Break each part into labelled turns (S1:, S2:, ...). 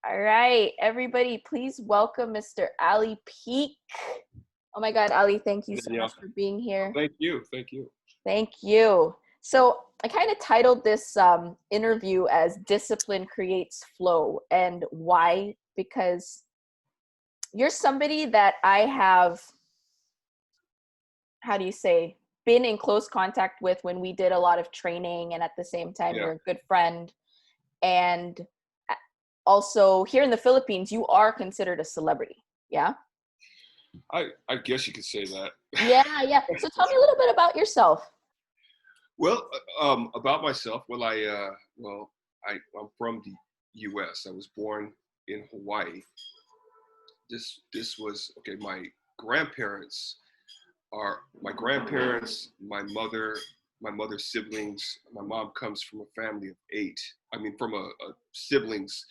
S1: All right, everybody, please welcome Mr. Ali Peak. Oh my God, Ali, thank you so
S2: Danielle,
S1: much for being here.
S2: thank you. Thank you.
S1: Thank you. So I kind of titled this interview as Discipline Creates Flow. And why? Because you're somebody that I have, how do you say, been in close contact with when we did a lot of training. And at the same time,
S2: Yeah,
S1: you're a good friend. And also here in the Philippines, you are considered a celebrity. Yeah.
S2: I guess you could say that.
S1: Yeah, yeah. So tell me a little bit about yourself.
S2: Well, about myself. I'm from the U.S. I was born in Hawaii. This was okay. Grandparents my grandparents, my mother's siblings. My mom comes from a family of eight. I mean, from a siblings,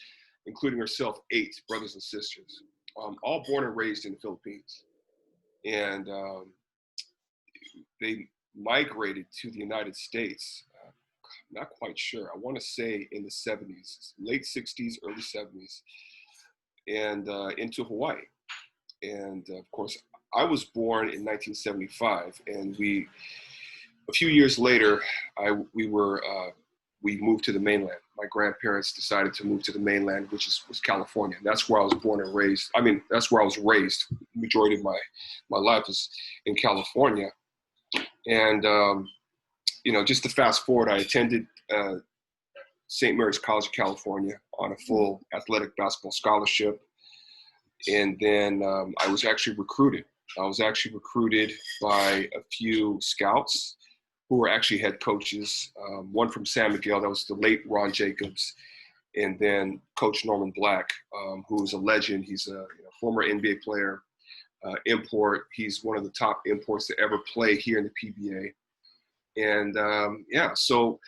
S2: including herself, eight brothers and sisters, all born and raised in the Philippines. And they migrated to the United States. Not quite sure. I want to say in the 70s, late 60s, early 70s, and into Hawaii. And of course, I was born in 1975, and a few years later, we moved to the mainland. My grandparents decided to move to the mainland, which was California. And that's where I was born and raised. I mean, that's where I was raised. The majority of my life was in California. And just to fast forward, I attended St. Mary's College of California on a full athletic basketball scholarship. And then I was actually recruited. I was actually recruited by a few scouts who were actually head coaches. One from San Miguel, that was the late Ron Jacobs, and then Coach Norman Black, who is a legend. He's a former NBA player, import. He's one of the top imports to ever play here in the PBA. And so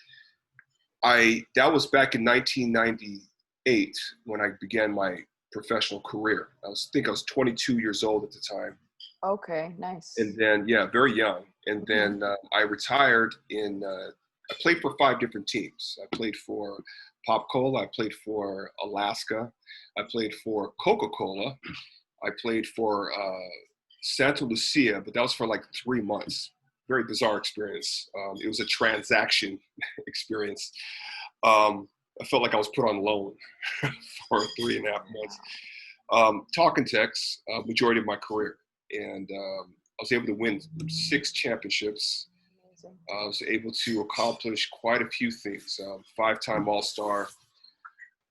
S2: that was back in 1998 when I began my professional career. I think I was 22 years old at the time.
S1: Okay, nice.
S2: And then, very young. And then I retired I played for 5 different teams. I played for Pop-Cola. I played for Alaska. I played for Coca-Cola. I played for Santa Lucia, but that was for like 3 months. Very bizarre experience. It was a transaction experience. I felt like I was put on loan for 3.5 months. Talk and text, majority of my career. And I was able to win 6 championships. I was able to accomplish quite a few things. 5-time All-Star.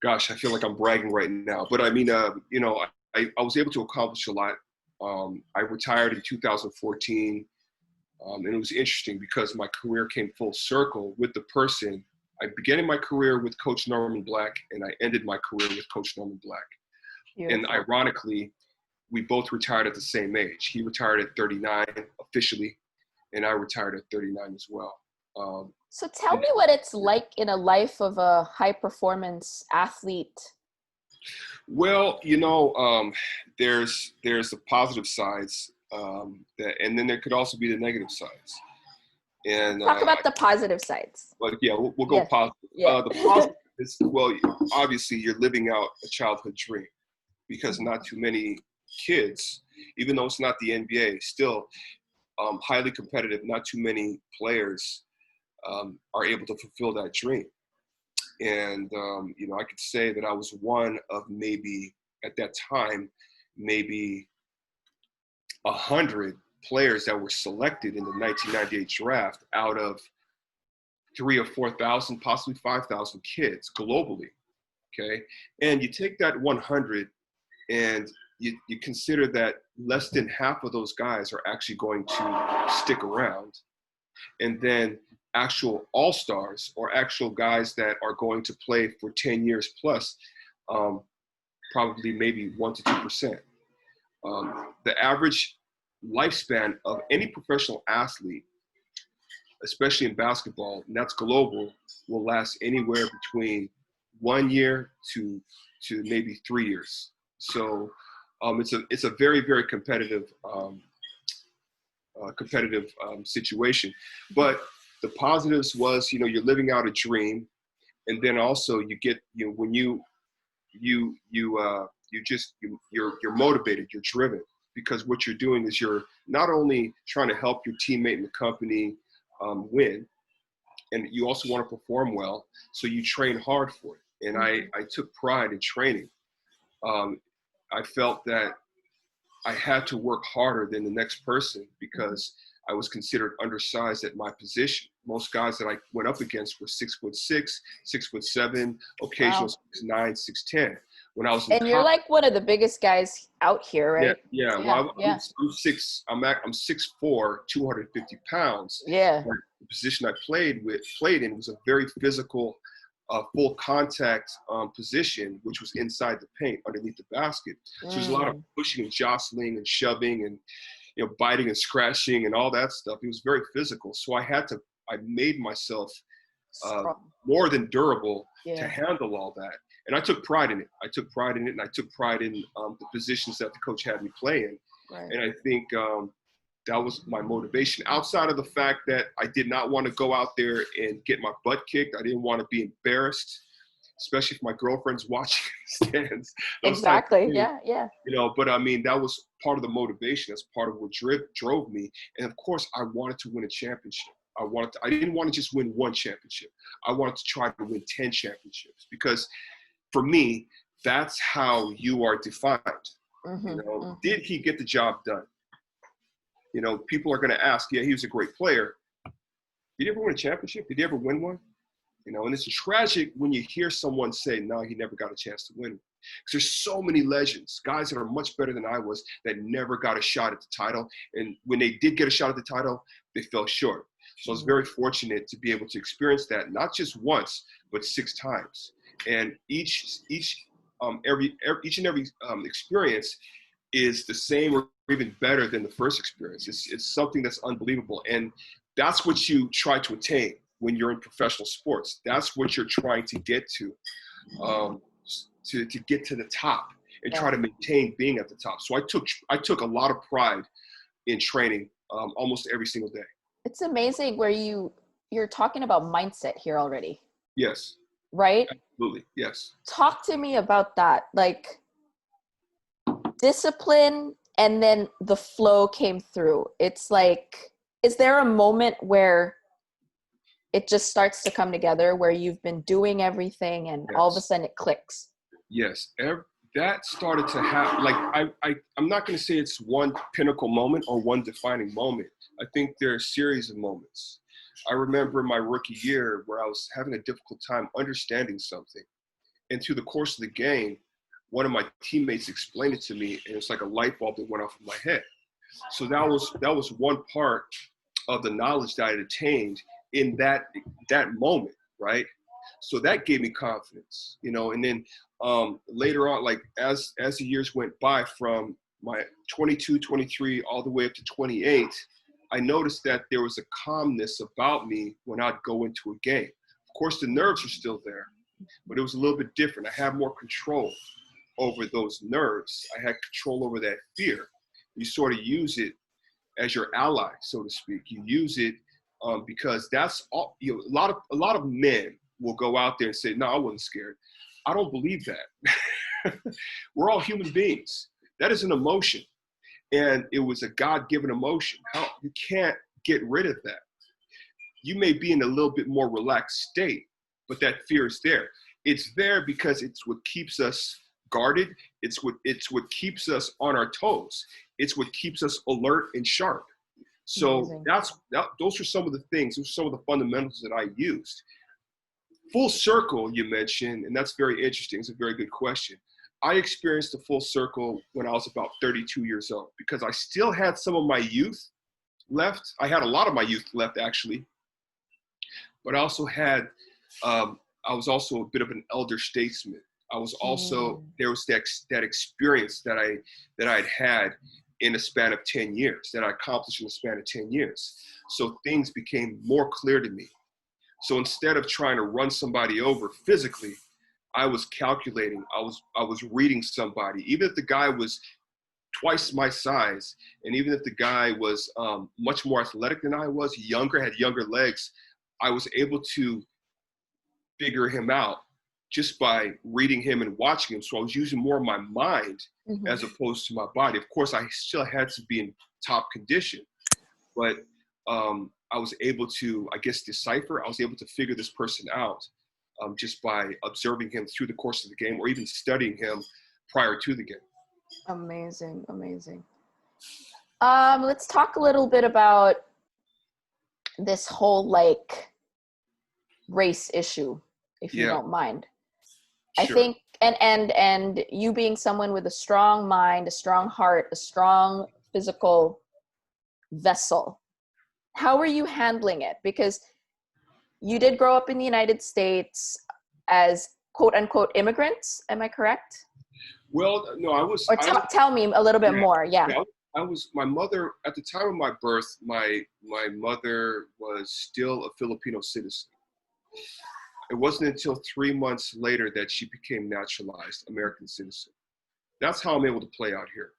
S2: Gosh, I feel like I'm bragging right now. But I mean, I was able to accomplish a lot. I retired in 2014. And it was interesting because my career came full circle with the person. I began my career with Coach Norman Black, and I ended my career with Coach Norman Black.
S1: Beautiful.
S2: And ironically, we both retired at the same age. He retired at 39 officially, and I retired at 39 as well.
S1: So tell me what it's like in a life of a high performance athlete.
S2: Well, there's the positive sides, and then there could also be the negative sides. And
S1: Talk about the positive sides.
S2: But yeah, we'll go positive.
S1: Yeah.
S2: The positive is, well, obviously you're living out a childhood dream, because not too many kids, even though it's not the NBA, still highly competitive, not too many players are able to fulfill that dream. And, I could say that I was one of maybe, at that time, maybe 100 players that were selected in the 1998 draft out of 3,000 or 4,000, possibly 5,000 kids globally. Okay. And you take that 100 and you consider that less than half of those guys are actually going to stick around. And then actual all-stars, or actual guys that are going to play for 10 years plus, probably maybe 1% to 2%. The average lifespan of any professional athlete, especially in basketball, and that's global, will last anywhere between 1 year to maybe 3 years. So it's a very, very competitive situation. But the positives was, you're living out a dream, and then also you get, when you you're motivated, you're driven, because what you're doing is you're not only trying to help your teammate and the company win, and you also want to perform well, so you train hard for it. And I took pride in training. I felt that I had to work harder than the next person because I was considered undersized at my position. Most guys that I went up against were 6'6", 6'7", occasional
S1: Wow.
S2: 6'9", 6'10". When I was in
S1: And you're
S2: college,
S1: like one of the biggest guys out here,
S2: yeah,
S1: right?
S2: yeah.
S1: Yeah,
S2: Well,
S1: yeah,
S2: I'm 6'4", 250 pounds.
S1: yeah.
S2: But the position I played in was a very physical, full contact position, which was inside the paint, underneath the basket. So there's a lot of pushing and jostling and shoving and biting and scratching and all that stuff. It was very physical. So I made myself
S1: Strong.
S2: more than durable to
S1: Yeah.
S2: handle all that. And I took pride in it. I took pride in it, and I took pride in the positions that the coach had me play in.
S1: Right.
S2: And I think that was my motivation. Outside of the fact that I did not want to go out there and get my butt kicked. I didn't want to be embarrassed, especially if my girlfriend's watching in the stands.
S1: Exactly. Yeah, yeah.
S2: But I mean, that was part of the motivation. That's part of what drove me. And of course, I wanted to win a championship. I didn't want to just win one championship. I wanted to try to win 10 championships, because for me, that's how you are defined. Did he get the job done? People are going to ask, yeah, he was a great player. Did he ever win a championship? Did he ever win one? And it's tragic when you hear someone say, no, he never got a chance to win. Because there's so many legends, guys that are much better than I was, that never got a shot at the title. And when they did get a shot at the title, they fell short. So I was very fortunate to be able to experience that, not just once, but 6 times. And each and every experience is the same or even better than the first experience. It's something that's unbelievable. And that's what you try to attain when you're in professional sports. That's what you're trying to get to get to the top and try to maintain being at the top. So I took a lot of pride in training almost every single day.
S1: It's amazing where you're talking about mindset here already.
S2: Yes.
S1: Right?
S2: Absolutely. Yes.
S1: Talk to me about that. Like, discipline and then the flow came through. It's like, is there a moment where it just starts to come together, where you've been doing everything and all of a sudden it clicks?
S2: Yes. That started to happen. Like, I'm not going to say it's one pinnacle moment or one defining moment. I think there are a series of moments. I remember my rookie year where I was having a difficult time understanding something. And through the course of the game, one of my teammates explained it to me, and it's like a light bulb that went off in my head. So that was one part of the knowledge that I had attained in that moment, right? So that gave me confidence, and then later on, like as the years went by, from my 22, 23, all the way up to 28, I noticed that there was a calmness about me when I'd go into a game. Of course, the nerves are still there, but it was a little bit different. I had more control over those nerves. I had control over that fear. You sort of use it as your ally, so to speak. You use it because that's all. A lot of men will go out there and say, "No, I wasn't scared." I don't believe that. We're all human beings. That is an emotion, and it was a God-given emotion. You can't get rid of that. You may be in a little bit more relaxed state, but that fear is there. It's there because it's what keeps us guarded. It's what keeps us on our toes. It's what keeps us alert and sharp. So those are some of the things. Those are some of the fundamentals that I used. Full circle, you mentioned, and that's very interesting. It's a very good question. I experienced the full circle when I was about 32 years old, because I still had some of my youth left. I had a lot of my youth left, actually, but I also had. I was also a bit of an elder statesman. I was also there was that experience that I'd had in a span of 10 years, that I accomplished in a span of 10 years. So things became more clear to me. So instead of trying to run somebody over physically, I was calculating. I was reading somebody, even if the guy was twice my size, and even if the guy was much more athletic than I was, had younger legs, I was able to figure him out just by reading him and watching him. So I was using more of my mind as opposed to my body. Of course, I still had to be in top condition, but I was able to, I guess, decipher. I was able to figure this person out just by observing him through the course of the game, or even studying him prior to the game.
S1: Amazing, amazing. Let's talk a little bit about this whole like race issue, if you don't mind.
S2: Sure.
S1: I think, and you being someone with a strong mind, a strong heart, a strong physical vessel, how are you handling it? Because you did grow up in the United States as quote unquote immigrants. Am I correct?
S2: Well, no, I was.
S1: Or tell me a little bit more. Yeah.
S2: I was. My mother, at the time of my birth, my mother was still a Filipino citizen. It wasn't until 3 months later that she became naturalized American citizen. That's how I'm able to play out here.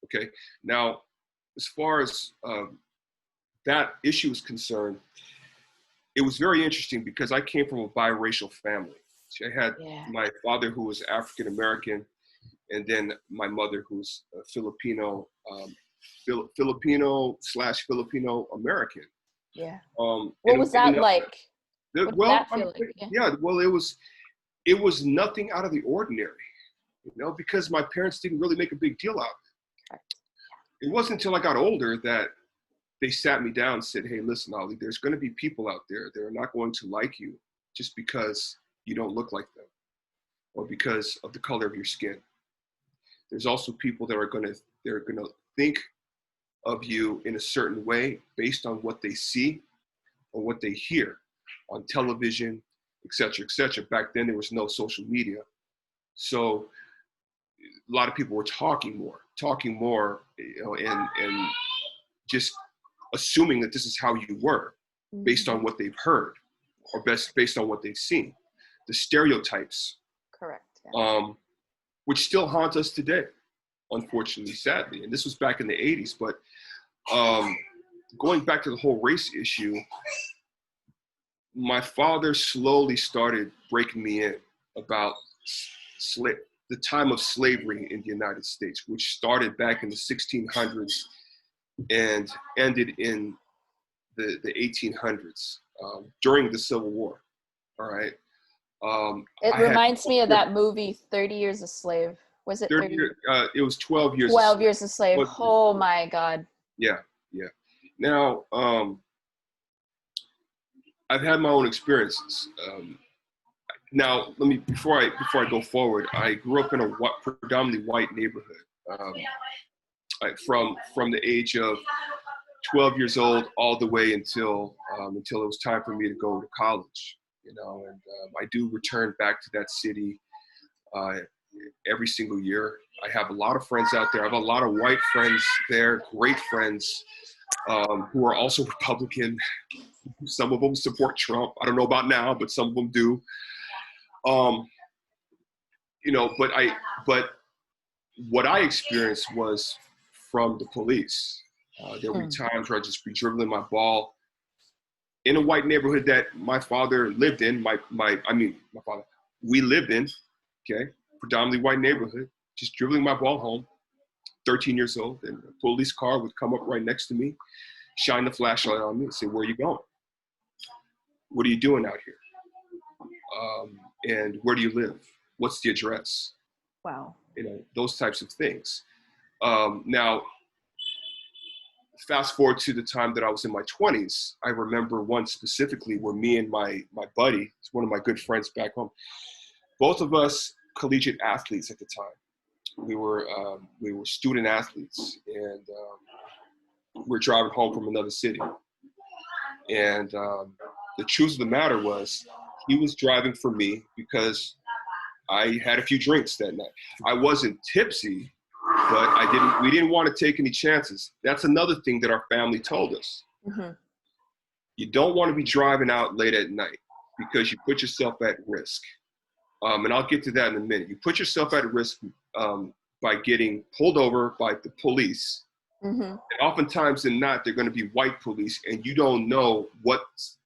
S2: Okay. Now, as far as that issue is concerned, it was very interesting because I came from a biracial family. So I had my father who was African American, and then my mother who's a Filipino, Filipino American.
S1: Yeah. What was that like?
S2: Well, it was nothing out of the ordinary, because my parents didn't really make a big deal out of it. It wasn't until I got older that they sat me down and said, "Hey, listen, Ollie, there's going to be people out there that are not going to like you just because you don't look like them or because of the color of your skin. There's also people that are going to think of you in a certain way based on what they see or what they hear on television, et cetera, et cetera." Back then, there was no social media. So a lot of people were talking more, and just assuming that this is how you were based on what they've heard or based on what they've seen. The stereotypes.
S1: Correct. Yeah.
S2: Which still haunt us today, unfortunately, sadly. And this was back in the 80s. But going back to the whole race issue, my father slowly started breaking me in about the time of slavery in the United States, which started back in the 1600s and ended in the 1800s during the Civil War. All right.
S1: It reminds me of that movie, 30 Years a Slave. Was it 30?
S2: It was 12 years.
S1: 12 Years a Slave. Oh my God.
S2: Yeah. Now, I've had my own experiences. Now, before I go forward, I grew up in a predominantly white neighborhood. From the age of 12 years old all the way until it was time for me to go to college. And I do return back to that city every single year. I have a lot of friends out there. I have a lot of white friends there, great friends who are also Republican. Some of them support Trump. I don't know about now, but some of them do. But what I experienced was from the police. There would be times where I'd just be dribbling my ball in a white neighborhood that my father lived in. We lived in, okay, predominantly white neighborhood, just dribbling my ball home, 13 years old, and a police car would come up right next to me, shine the flashlight on me and say, "Where are you going? What are you doing out here? And where do you live? What's the address?"
S1: Wow.
S2: Those types of things. Now, fast forward to the time that I was in my 20s, I remember one specifically where me and my buddy, one of my good friends back home, both of us collegiate athletes at the time. We were student athletes, and we're driving home from another city. And the truth of the matter was, he was driving for me because I had a few drinks that night. I wasn't tipsy, but we didn't want to take any chances. That's another thing that our family told us. Mm-hmm. You don't want to be driving out late at night because you put yourself at risk. And I'll get to that in a minute. You put yourself at risk by getting pulled over by the police. Mm-hmm. And oftentimes they're going to be white police, and you don't know what's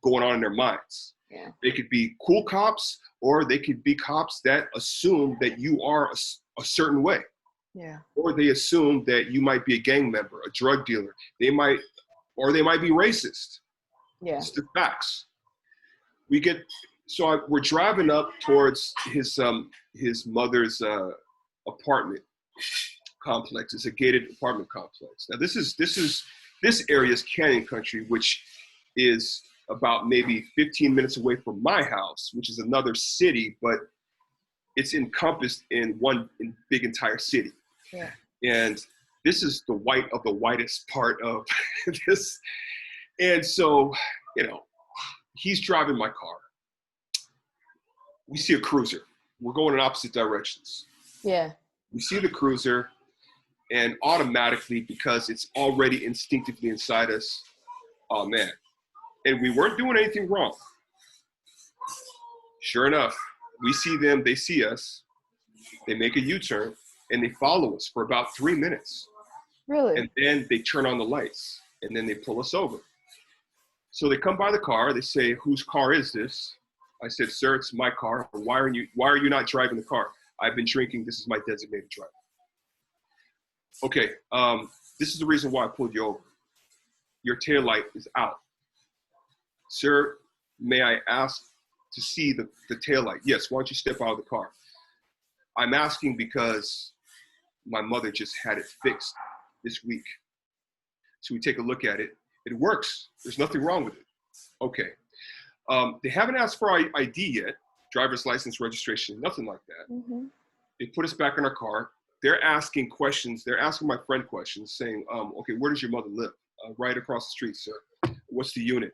S2: going on in their minds.
S1: Yeah.
S2: They could be cool cops, or they could be cops that assume that you are a certain way.
S1: Yeah.
S2: Or they assume that you might be a gang member, a drug dealer. They might be racist.
S1: Yeah.
S2: It's the facts. We're driving up towards his mother's apartment complex. It's a gated apartment complex. Now this area is Canyon Country, which is about maybe 15 minutes away from my house, which is another city, but it's encompassed in one big entire city.
S1: Yeah.
S2: And this is the whitest part of this. And so, he's driving my car. We see a cruiser. We're going in opposite directions.
S1: Yeah.
S2: We see the cruiser, and automatically, because it's already instinctively inside us, oh man. And we weren't doing anything wrong. Sure enough, we see them, they see us, they make a U-turn, and they follow us for about 3 minutes.
S1: Really?
S2: And then they turn on the lights, and then they pull us over. So they come by the car, they say, "Whose car is this?" I said, "Sir, it's my car. Why are you not driving the car?" "I've been drinking. This is my designated driver." "Okay, this is the reason why I pulled you over. Your taillight is out." "Sir, may I ask to see the taillight?" "Yes, why don't you step out of the car?" "I'm asking because my mother just had it fixed this week." So we take a look at it. It works. There's nothing wrong with it. "Okay. They haven't asked for ID yet, driver's license, registration, nothing like that."
S1: Mm-hmm.
S2: They put us back in our car. They're asking questions. They're asking my friend questions, saying, "Okay, where does your mother live?" "Right across the street, sir." "What's the unit?"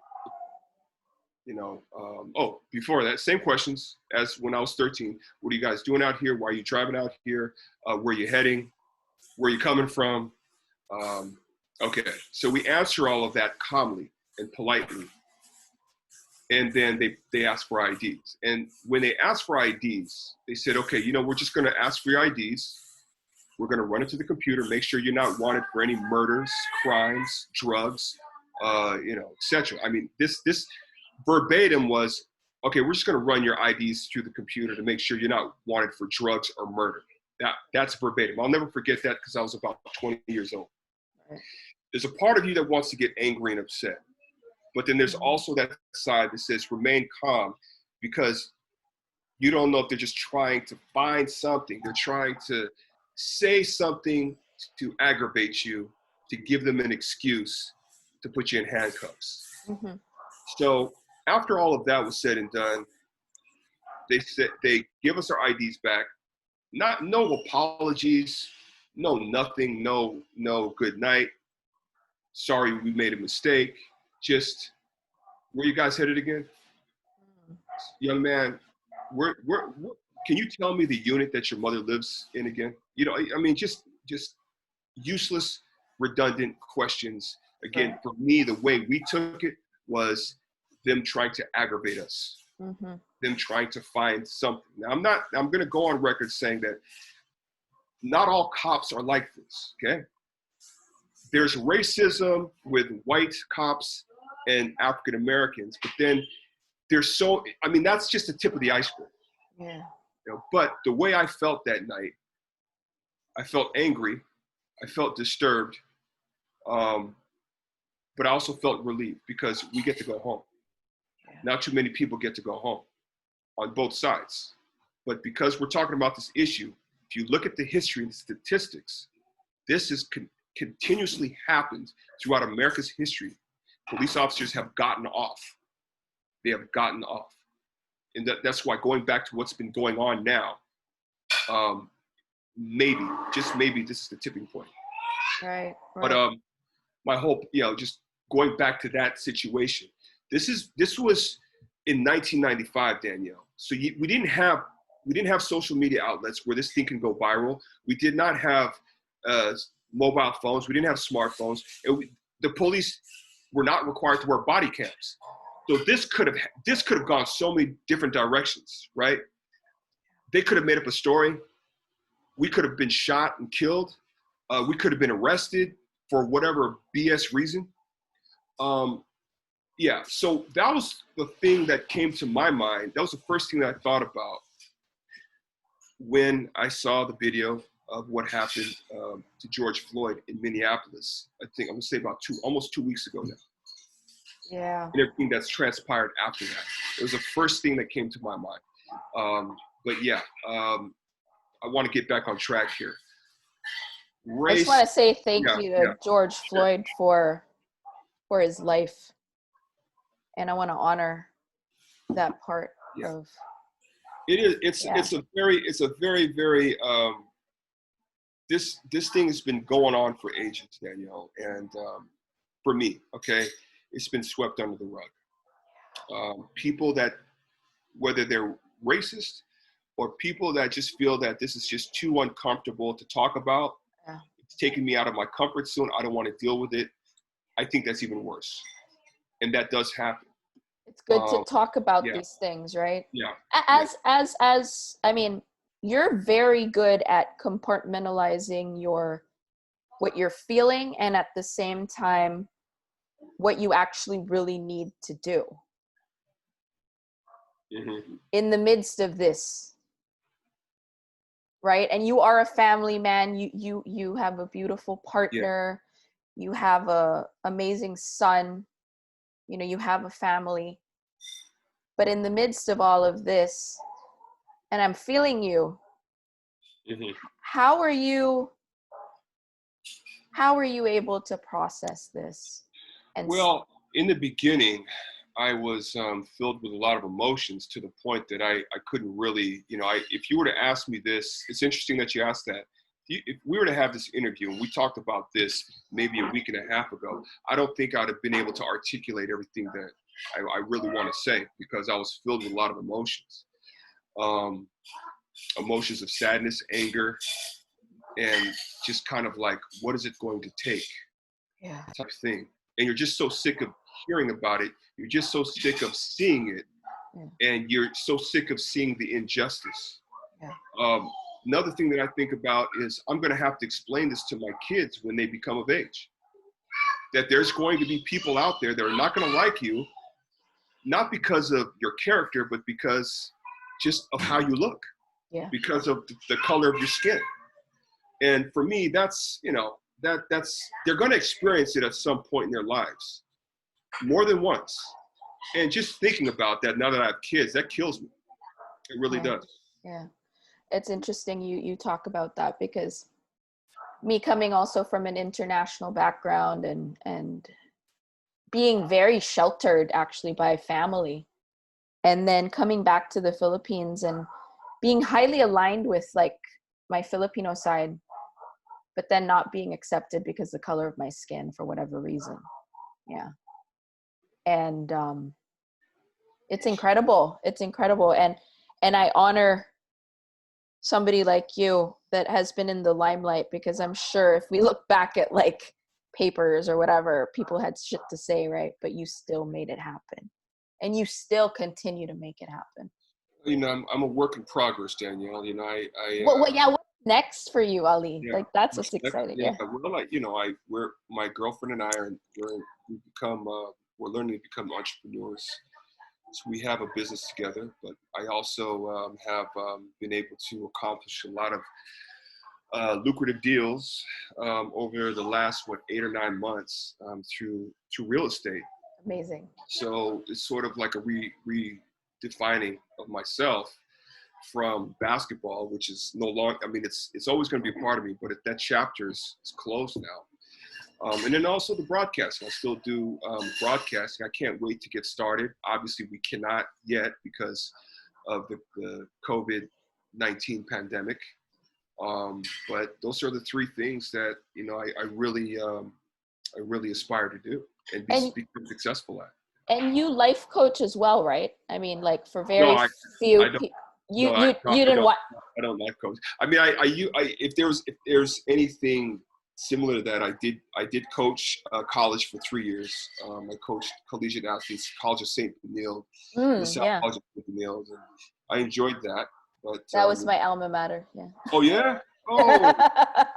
S2: Before that, same questions as when I was 13. "What are you guys doing out here? Why are you driving out here? Where are you heading? Where are you coming from?" Okay, so we answer all of that calmly and politely. And then they ask for IDs. And when they asked for IDs, they said, "Okay, we're just going to ask for your IDs. We're going to run it to the computer, make sure you're not wanted for any murders, crimes, drugs, etc." I mean, this verbatim was, "Okay, we're just going to run your IDs through the computer to make sure you're not wanted for drugs or murder." That's verbatim. I'll never forget that because I was about 20 years old.
S1: Right.
S2: There's a part of you that wants to get angry and upset. But then there's also that side that says remain calm, because you don't know if they're just trying to find something. They're trying to say something to aggravate you, to give them an excuse to put you in handcuffs.
S1: Mm-hmm.
S2: So after all of that was said and done, they give us our IDs back. No apologies, no nothing, no good night. "Sorry, we made a mistake." Just, "Where you guys headed again?" "Young man, can you tell me the unit that your mother lives in again?" I mean, just useless, redundant questions. Again, for me, the way we took it was them trying to aggravate us, them trying to find something. Now, I'm going to go on record saying that not all cops are like this, okay? There's racism with white cops and African Americans, but then that's just the tip of the iceberg.
S1: Yeah.
S2: But the way I felt that night, I felt angry, I felt disturbed, but I also felt relieved because we get to go home.
S1: Yeah.
S2: Not too many people get to go home on both sides. But because we're talking about this issue, if you look at the history and statistics, this has continuously happened throughout America's history. Police officers have gotten off. They have gotten off. And that's why, going back to what's been going on now, maybe, just maybe, this is the tipping point.
S1: Right.
S2: But my hope, just going back to that situation, this was in 1995, Danielle. So we didn't have social media outlets where this thing can go viral. We did not have mobile phones. We didn't have smartphones. The police were not required to wear body cams. So this could have gone so many different directions, right? They could have made up a story. We could have been shot and killed. We could have been arrested for whatever BS reason. yeah, so that was the thing that came to my mind. That was the first thing that I thought about when I saw the video of what happened to George Floyd in Minneapolis. I think I'm gonna say about almost 2 weeks ago now.
S1: Yeah.
S2: And everything that's transpired after that. It was the first thing that came to my mind. But yeah, I want to get back on track here.
S1: I just
S2: Race.
S1: want to say thank
S2: Yeah,
S1: you
S2: yeah,
S1: to George
S2: sure.
S1: Floyd for his life, and I want to honor that part
S2: Yeah.
S1: of.
S2: It is.
S1: Yeah.
S2: It's a very very. This thing has been going on for ages, Danielle, and for me, okay, it's been swept under the rug. People that, whether they're racist or people that just feel that this is just too uncomfortable to talk about,
S1: Yeah.
S2: it's taking me out of my comfort zone. I don't want to deal with it. I think that's even worse, and that does happen.
S1: It's good to talk about
S2: Yeah,
S1: these things, right?
S2: yeah,
S1: As I mean, you're very good at compartmentalizing what you're feeling, and at the same time what you actually really need to do
S2: mm-hmm.
S1: in the midst of this, right? And you are a family man. You have a beautiful
S2: Yeah,
S1: partner. You have a amazing son. You know, you have a family. But in the midst of all of this, and I'm feeling you,
S2: mm-hmm.
S1: how are you able to process this? And
S2: Well, in the beginning, I was filled with a lot of emotions to the point that I couldn't really, if you were to ask me this, it's interesting that you asked that. If we were to have this interview and we talked about this maybe a week and a half ago, I don't think I'd have been able to articulate everything that I really want to say because I was filled with a lot of emotions. Emotions of sadness, anger, and just kind of like, what is it going to take?
S1: yeah,
S2: Type thing. And you're just so sick of hearing about it. You're just so sick of seeing it.
S1: yeah,
S2: And you're so sick of seeing the injustice.
S1: yeah,
S2: Another thing that I think about is I'm going to have to explain this to my kids when they become of age. That there's going to be people out there that are not going to like you, not because of your character, but because just of how you look,
S1: yeah.
S2: because of the color of your skin. And for me, that's, that's they're going to experience it at some point in their lives, more than once. And just thinking about that now that I have kids, that kills me. It really
S1: Yeah.
S2: does.
S1: Yeah. It's interesting you talk about that, because me coming also from an international background and being very sheltered actually by family, and then coming back to the Philippines and being highly aligned with like my Filipino side, but then not being accepted because the color of my skin for whatever reason. Yeah. And it's incredible. It's incredible. And I honor somebody like you that has been in the limelight, because I'm sure if we look back at like papers or whatever, people had shit to say, right? But you still made it happen, and you still continue to make it happen.
S2: I'm a work in progress, Danielle.
S1: Yeah, what's next for you, Ali?
S2: Yeah,
S1: Like, that's what's exciting.
S2: yeah.
S1: Yeah.
S2: We're like, we're my girlfriend and I are we become we're learning to become entrepreneurs. So we have a business together, but I also have been able to accomplish a lot of lucrative deals over the last 8 or 9 months through real estate.
S1: Amazing.
S2: So it's sort of like a redefining of myself from basketball, which is no longer, I mean, it's always going to be a part of me, but that chapter is closed now. And then also the broadcasting. I still do broadcasting. I can't wait to get started. Obviously, we cannot yet because of the COVID-19 pandemic. But those are the three things that, I really aspire to do and
S1: And
S2: become successful at.
S1: you life coach as well, right? I mean, like, for
S2: No,
S1: very
S2: I
S1: few
S2: don't.
S1: people,
S2: No,
S1: you didn't want.
S2: I don't life coach. I mean, if there's anything similar to that, I did coach college for 3 years. I coached collegiate athletes, College of St. Benilde, the South
S1: Yeah,
S2: College of St. Benilde, and I enjoyed that. But
S1: that was my alma mater. Yeah.
S2: oh yeah, oh,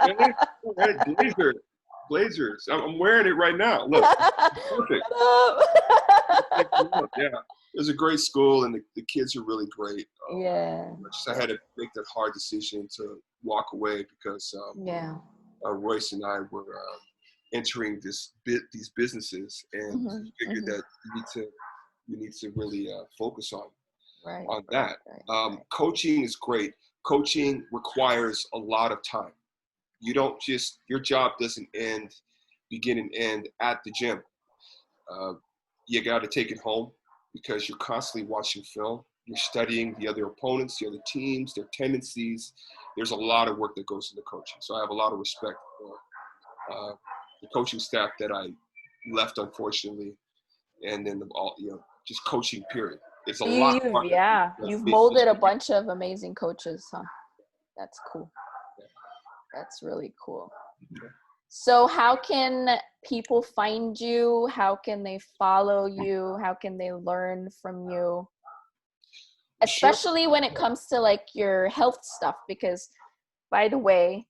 S2: okay. All right, Blazer. Blazers. I'm wearing it right now. Look, perfect. Yeah, it was a great school, and the kids are really great.
S1: Yeah.
S2: I had to make that hard decision to walk away because Royce and I were entering these businesses, and figured that you need to really focus on that. Coaching is great. Coaching requires a lot of time. You don't just, your job doesn't begin and end at the gym. You got to take it home because you're constantly watching film. You're studying the other opponents, the other teams, their tendencies. There's a lot of work that goes into coaching. So I have a lot of respect for the coaching staff that I left, unfortunately, and then just coaching period. It's a lot.
S1: You've molded a bunch of amazing coaches, huh? That's cool. That's really cool. So how can people find you? How can they follow you? How can they learn from you? Especially when it comes to like your health stuff, because by the way,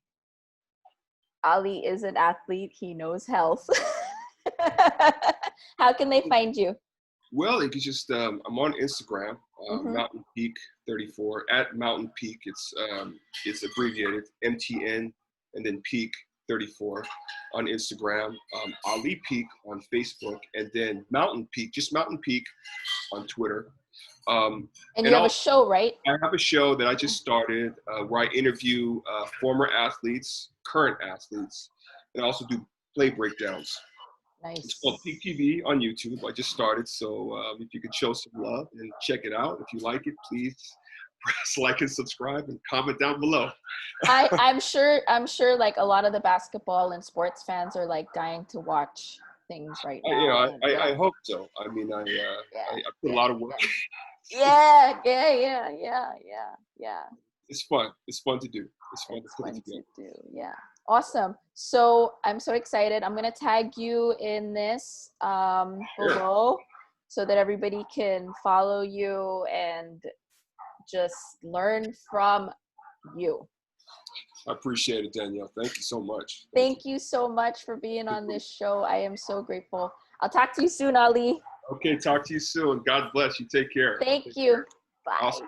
S1: Ali is an athlete. He knows health. How can they find you?
S2: Well, you can just, I'm on Instagram, Mountain Peak 34, at Mountain Peak. It's abbreviated, MTN, and then Peak 34 on Instagram, Ali Peak on Facebook, and then Mountain Peak, just Mountain Peak on Twitter.
S1: And you have a show, right?
S2: I have a show that I just started where I interview former athletes, current athletes, and I also do play breakdowns.
S1: Nice.
S2: It's called Peak TV on YouTube. I just started, so if you could show some love and check it out. If you like it, please press like and subscribe and comment down below.
S1: I'm sure like a lot of the basketball and sports fans are like dying to watch things right now.
S2: I hope so. I mean, I put a lot of work.
S1: Yeah.
S2: It's fun. It's fun to do. It's fun to do.
S1: Yeah. Awesome. So I'm so excited. I'm gonna tag you in this below so that everybody can follow you and just learn from you.
S2: I appreciate it, Danielle. Thank you so much.
S1: Thank you so much for being on this show. I am so grateful. I'll talk to you soon, Ali.
S2: Okay, talk to you soon. God bless you. Take care.
S1: Thank you. Bye.
S2: Awesome.